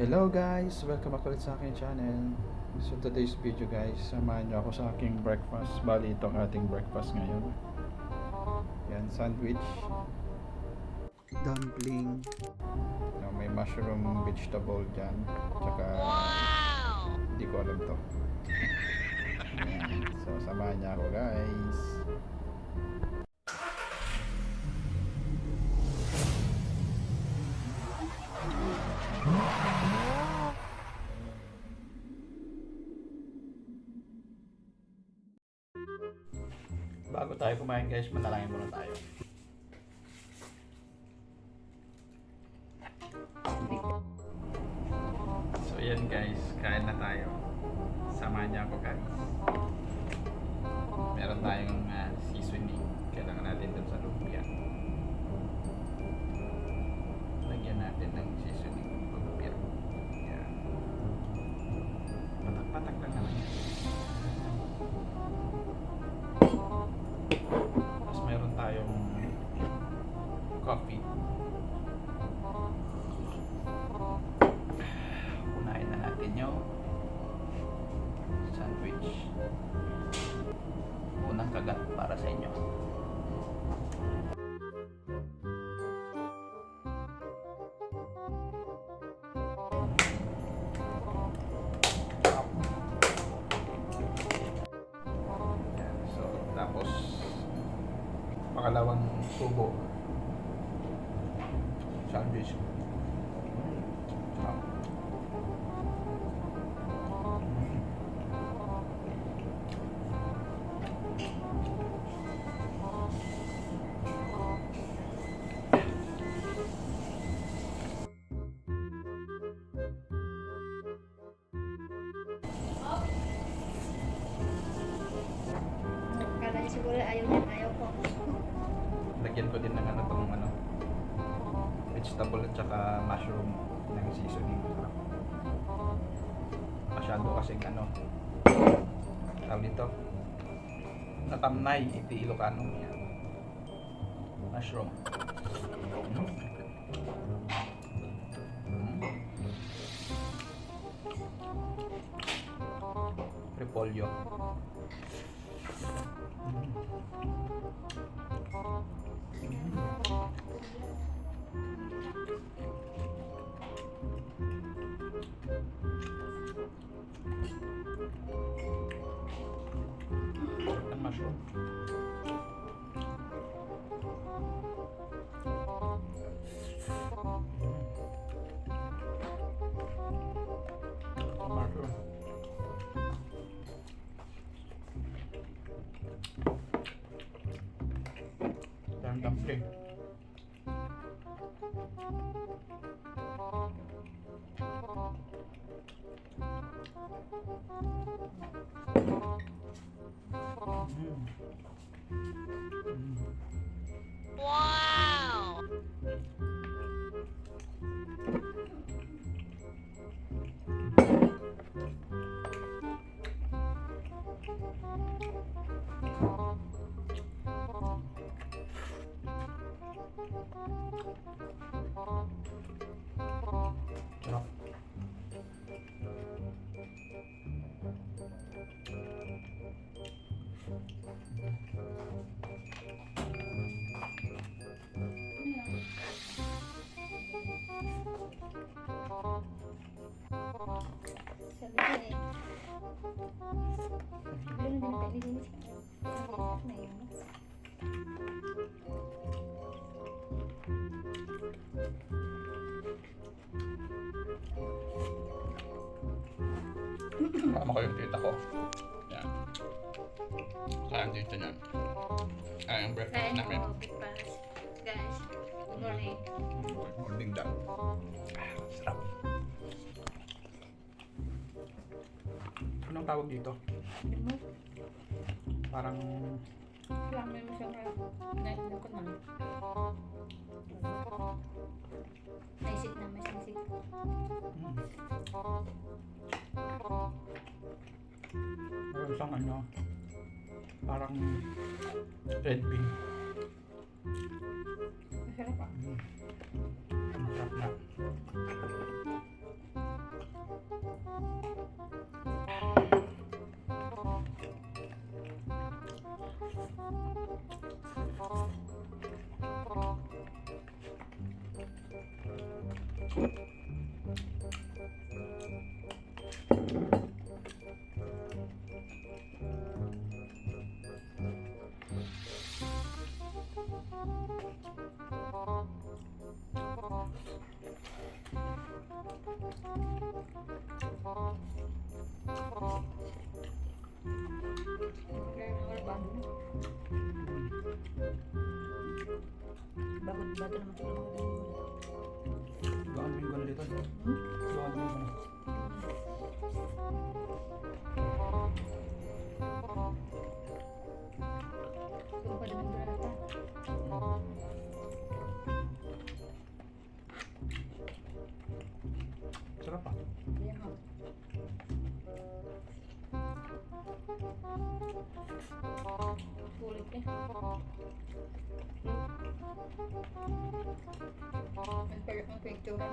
Hello guys! Welcome back ulit sa aking channel. So today's video guys, samahan niyo ako sa aking breakfast. Bali itong ating breakfast ngayon. Yan, sandwich, dumpling, may mushroom vegetable dyan, tsaka hindi ko alam to. Yan. So samahan niyo ako guys. Bago tayo kumain guys, manalangin muna tayo. So yan guys, kain na tayo. Samahan niyo ako guys. Meron tayong seasoning. Kailangan natin dun sa lumpia. Lagyan natin ng seasoning lumpia. Yan. Patak-patak lang naman yan. Tapos meron tayong coffee. Unahin na natin yung sandwich. Unang kagat para sa inyo. Yan. So, tapos pakalawang subo sandwich. Kala niya siguro ayaw niya, ayaw ko. Lagyan ko din ng vegetable at saka mushroom ng seasoning. Masyado kasing tawag dito, natamnay, iti Ilocano yan. Mushroom. Repolyo. Ang mushroom. Mushroom. Dan dumpling. Wow! Sarap. Sabi ko eh. Belum din tayo linis ka. Na yun. Kasama ko yung tita ko. Yan. Saan dito niyan? Ay, ang breakfast Kain namin. ako, breakfast. Guys, good morning. Good morning daw. Sarap. Anong tawag dito? Ano? Parang Kailangan mo siya kaya. Nailan ko na. Naisip na, may sinisip. meron siyang parang red bean. Masarap ah. Ang sarap na. Bago bago naman ito. Bawang minggu na dito. Bawang minggu na. Kung pa naman berata. Sarap pa. Yan mo. Sulit eh. Ang picturean.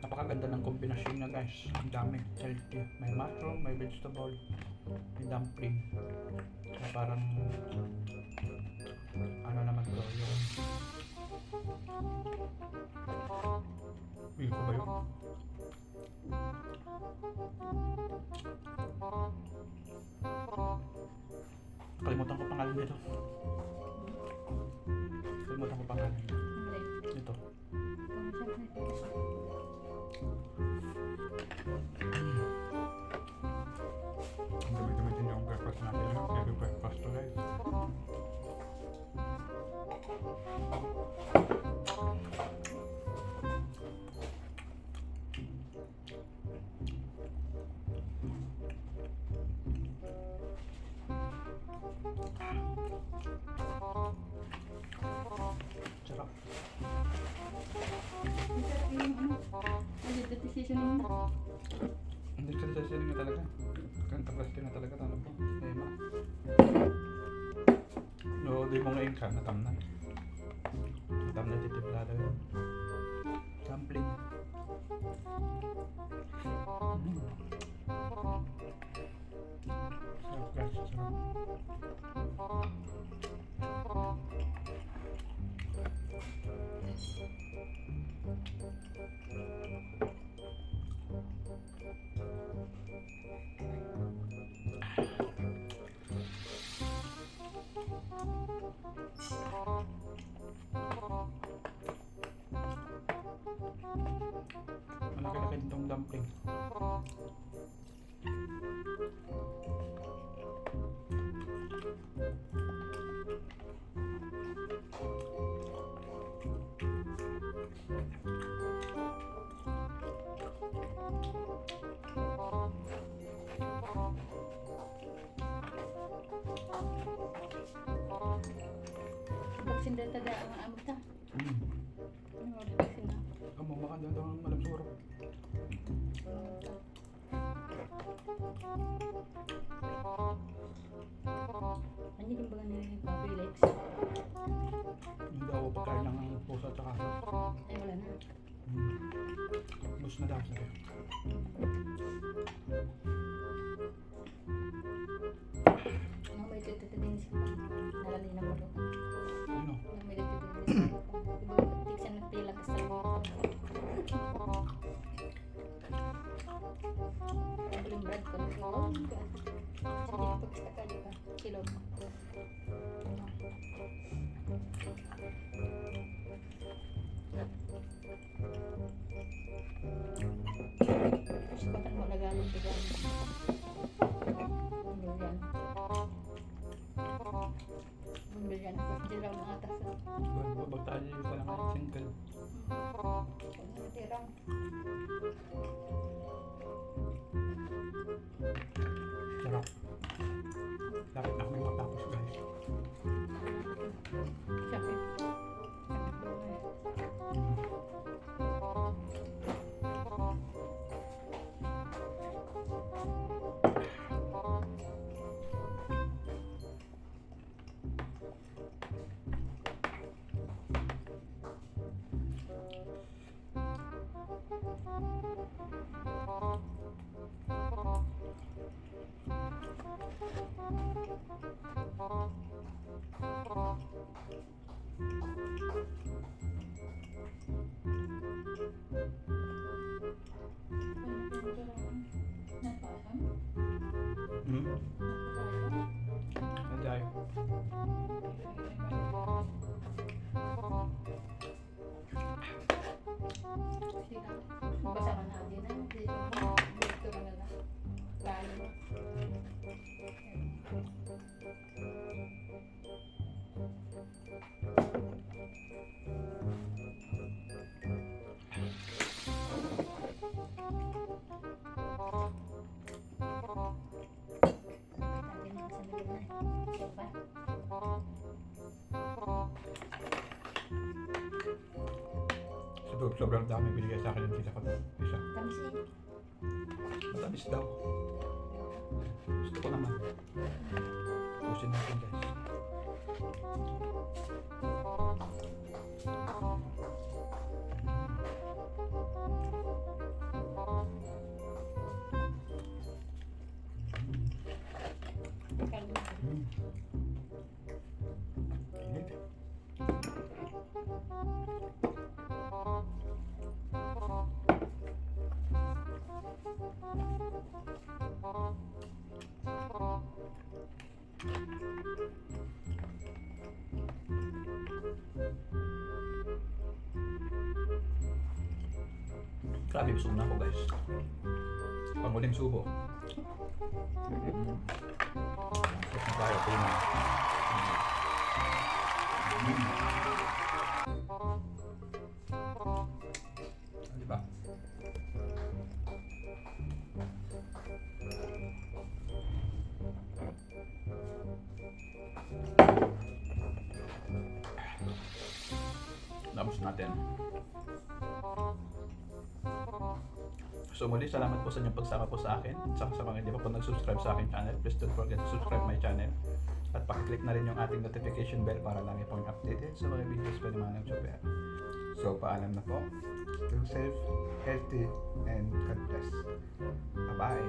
Napakaganda ng kombinasyon niya guys. Ang dami. Healthy. May mushroom, may vegetable, may dumpling. Kaya parang ano naman to yung feel ko ba yun? Kalimutan ko pangalan nito. Kalimutan ko pangalan nito. Ito. Ang dami-dami yung breakfast natin. Every breakfast to guys. Sarap. Hindi ka sasiling na talaga. Kanta plastic na talaga. Ano po? Ema. No, di mo ngayon ka. Natamnan. Natamnan titiplada yun. Dumpling. Sarap guys. Sarap. Malaki-laki itong dumpling. Vaksin data da ang amot ta. Ano ulit vaksin na? Kamu makan dito ng malam surap. Ano yung baga nila yung Felix? Hindi daw pagkain ng pusa at saka Ay wala na. bus na daw sila. Ano may tututin din siya. Nalali na mo doon. Ano? Ano may tututin din siya. Diba patik siya nagtila ka sa Kabuling brad ko. Sige, pagkakal ka. Kilog. Tapos bakit mo nagaling tigan? Bumbilyan. Bumbilyan. Tapos di lang mga atas. Babag tayo yung palang kahit single. Tirang. Sarap. Lapit na kami matapos guys. Sakit. Sobrang dami binigay sa akin ng tita ko. Isa. Tamis eh. Matamis daw. Gusto ko naman. Pusin natin guys. Init. Grabe, busog na ako guys. Panguling subo. Tapos na tayo, tuna. Diba? Tapos natin. So muli, salamat po sa inyong pagsama po sa akin. At saka sa mga hindi pa po nag-subscribe sa aking channel, please don't forget to subscribe my channel. At pakiclick na rin yung ating notification bell para lagi pong updated sa mga videos pa naman ng Chopper. So paalam na po. Stay safe, healthy, and God bless. Bye-bye!